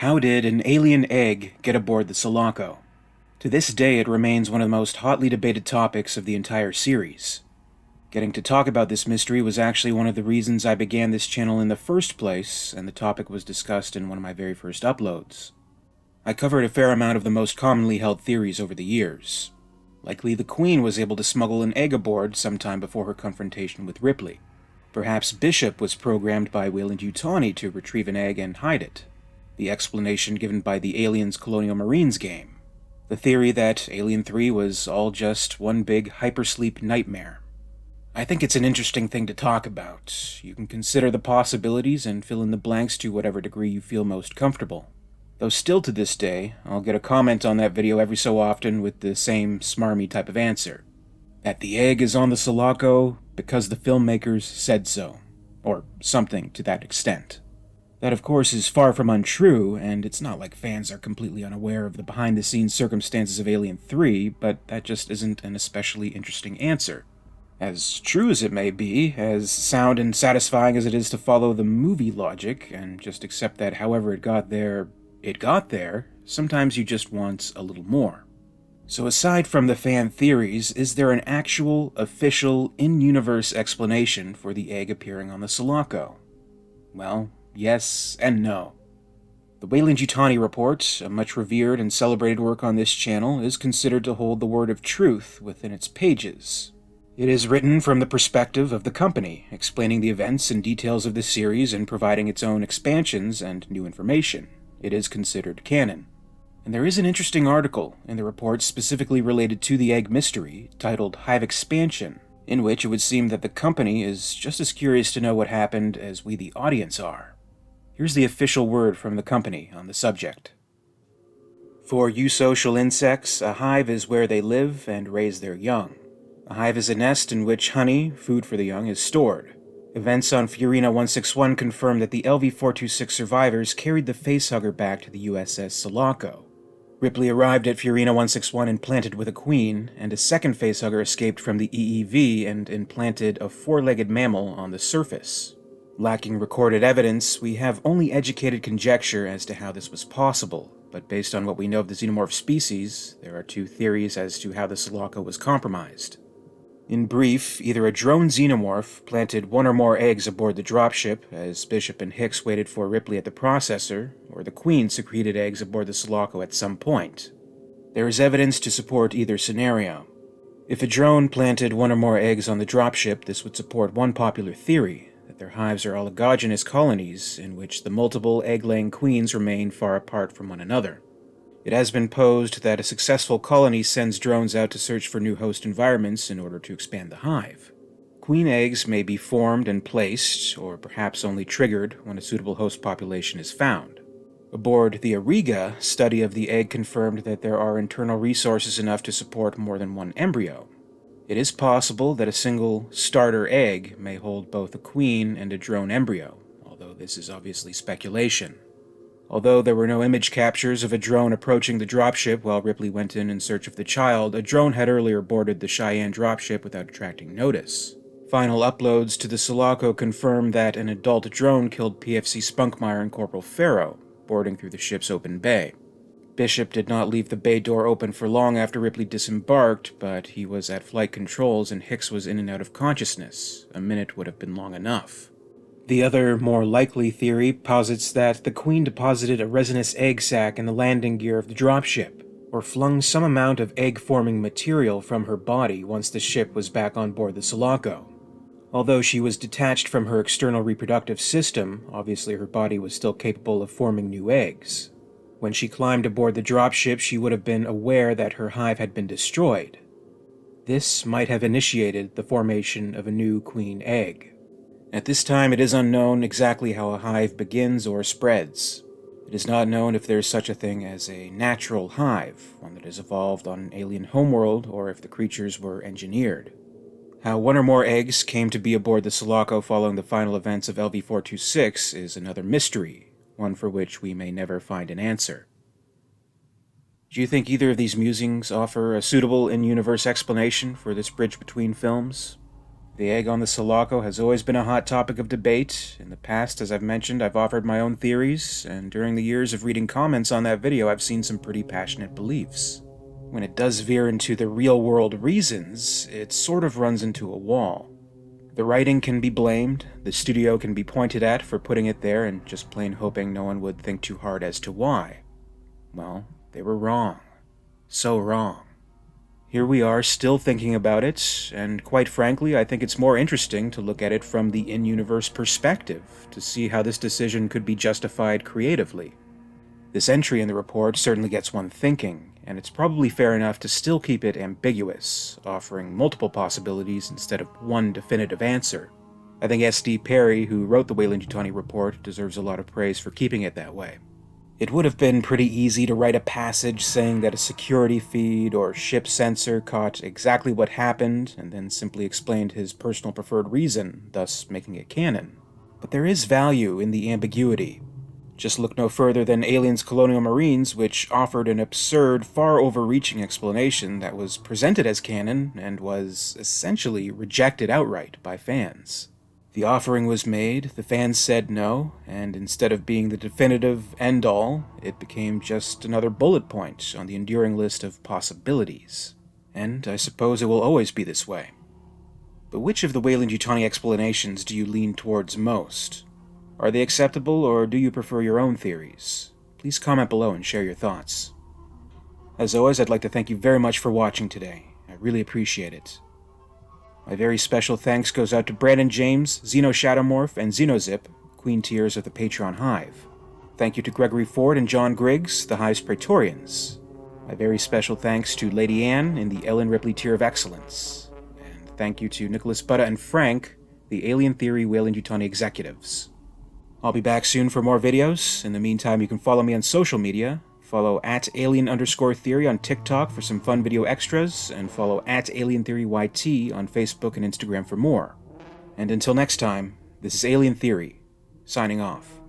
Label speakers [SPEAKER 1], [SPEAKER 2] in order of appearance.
[SPEAKER 1] How did an alien egg get aboard the Sulaco? To this day, it remains one of the most hotly debated topics of the entire series. Getting to talk about this mystery was actually one of the reasons I began this channel in the first place, and the topic was discussed in one of my very first uploads. I covered a fair amount of the most commonly held theories over the years. Likely the Queen was able to smuggle an egg aboard sometime before her confrontation with Ripley. Perhaps Bishop was programmed by Weyland-Yutani to retrieve an egg and hide it. The explanation given by the Aliens Colonial Marines game. The theory that Alien 3 was all just one big hypersleep nightmare. I think it's an interesting thing to talk about. You can consider the possibilities and fill in the blanks to whatever degree you feel most comfortable. Though still to this day, I'll get a comment on that video every so often with the same smarmy type of answer. That the egg is on the Sulaco because the filmmakers said so. Or something to that extent. That, of course, is far from untrue, and it's not like fans are completely unaware of the behind-the-scenes circumstances of Alien 3, but that just isn't an especially interesting answer. As true as it may be, as sound and satisfying as it is to follow the movie logic, and just accept that however it got there, sometimes you just want a little more. So aside from the fan theories, is there an actual, official, in-universe explanation for the egg appearing on the Sulaco? Well, yes and no. The Weyland-Yutani Report, a much revered and celebrated work on this channel, is considered to hold the word of truth within its pages. It is written from the perspective of the company, explaining the events and details of the series and providing its own expansions and new information. It is considered canon. And there is an interesting article in the report specifically related to the egg mystery, titled Hive Expansion, in which it would seem that the company is just as curious to know what happened as we the audience are. Here's the official word from the company on the subject. For eusocial insects, a hive is where they live and raise their young. A hive is a nest in which honey, food for the young, is stored. Events on Fiorina 161 confirm that the LV-426 survivors carried the facehugger back to the USS Sulaco. Ripley arrived at Fiorina 161 implanted with a queen, and a second facehugger escaped from the EEV and implanted a four-legged mammal on the surface. Lacking recorded evidence, we have only educated conjecture as to how this was possible, but based on what we know of the xenomorph species, there are two theories as to how the Sulaco was compromised. In brief, either a drone xenomorph planted one or more eggs aboard the dropship, as Bishop and Hicks waited for Ripley at the processor, or the Queen secreted eggs aboard the Sulaco at some point. There is evidence to support either scenario. If a drone planted one or more eggs on the dropship, this would support one popular theory, that their hives are oligogenous colonies, in which the multiple egg-laying queens remain far apart from one another. It has been posed that a successful colony sends drones out to search for new host environments in order to expand the hive. Queen eggs may be formed and placed, or perhaps only triggered, when a suitable host population is found. Aboard the Auriga, study of the egg confirmed that there are internal resources enough to support more than one embryo. It is possible that a single starter egg may hold both a queen and a drone embryo, although this is obviously speculation. Although there were no image captures of a drone approaching the dropship while Ripley went in search of the child, a drone had earlier boarded the Cheyenne dropship without attracting notice. Final uploads to the Sulaco confirm that an adult drone killed PFC Spunkmeyer and Corporal Farrow, boarding through the ship's open bay. Bishop did not leave the bay door open for long after Ripley disembarked, but he was at flight controls and Hicks was in and out of consciousness. A minute would have been long enough. The other, more likely theory posits that the Queen deposited a resinous egg sac in the landing gear of the dropship, or flung some amount of egg-forming material from her body once the ship was back on board the Sulaco. Although she was detached from her external reproductive system, obviously her body was still capable of forming new eggs. When she climbed aboard the dropship, she would have been aware that her hive had been destroyed. This might have initiated the formation of a new queen egg. At this time, it is unknown exactly how a hive begins or spreads. It is not known if there is such a thing as a natural hive, one that has evolved on an alien homeworld, or if the creatures were engineered. How one or more eggs came to be aboard the Sulaco following the final events of LV-426 is another mystery, one for which we may never find an answer. Do you think either of these musings offer a suitable in-universe explanation for this bridge between films? The egg on the Sulaco has always been a hot topic of debate. In the past, as I've mentioned, I've offered my own theories, and during the years of reading comments on that video, I've seen some pretty passionate beliefs. When it does veer into the real-world reasons, it sort of runs into a wall. The writing can be blamed, the studio can be pointed at for putting it there and just plain hoping no one would think too hard as to why. Well, they were wrong. So wrong. Here we are still thinking about it, and quite frankly, I think it's more interesting to look at it from the in-universe perspective, to see how this decision could be justified creatively. This entry in the report certainly gets one thinking, and it's probably fair enough to still keep it ambiguous, offering multiple possibilities instead of one definitive answer. I think S.D. Perry, who wrote the Weyland-Yutani Report, deserves a lot of praise for keeping it that way. It would have been pretty easy to write a passage saying that a security feed or ship sensor caught exactly what happened, and then simply explained his personal preferred reason, thus making it canon. But there is value in the ambiguity. Just look no further than Aliens Colonial Marines, which offered an absurd, far overreaching explanation that was presented as canon and was essentially rejected outright by fans. The offering was made, the fans said no, and instead of being the definitive end-all, it became just another bullet point on the enduring list of possibilities. And I suppose it will always be this way. But which of the Weyland-Yutani explanations do you lean towards most? Are they acceptable, or do you prefer your own theories? Please comment below and share your thoughts. As always, I'd like to thank you very much for watching today. I really appreciate it. My very special thanks goes out to Brandon James, XenoShadowMorph, and XenoZip, Queen Tiers of the Patreon Hive. Thank you to Gregory Ford and John Griggs, the Hive's Praetorians. My very special thanks to Lady Anne in the Ellen Ripley Tier of Excellence. And thank you to Nicholas Butta and Frank, the Alien Theory Weyland-Yutani Executives. I'll be back soon for more videos. In the meantime, you can follow me on social media. Follow @alien_theory on TikTok for some fun video extras, and follow @alientheoryyt on Facebook and Instagram for more. And until next time, this is Alien Theory, signing off.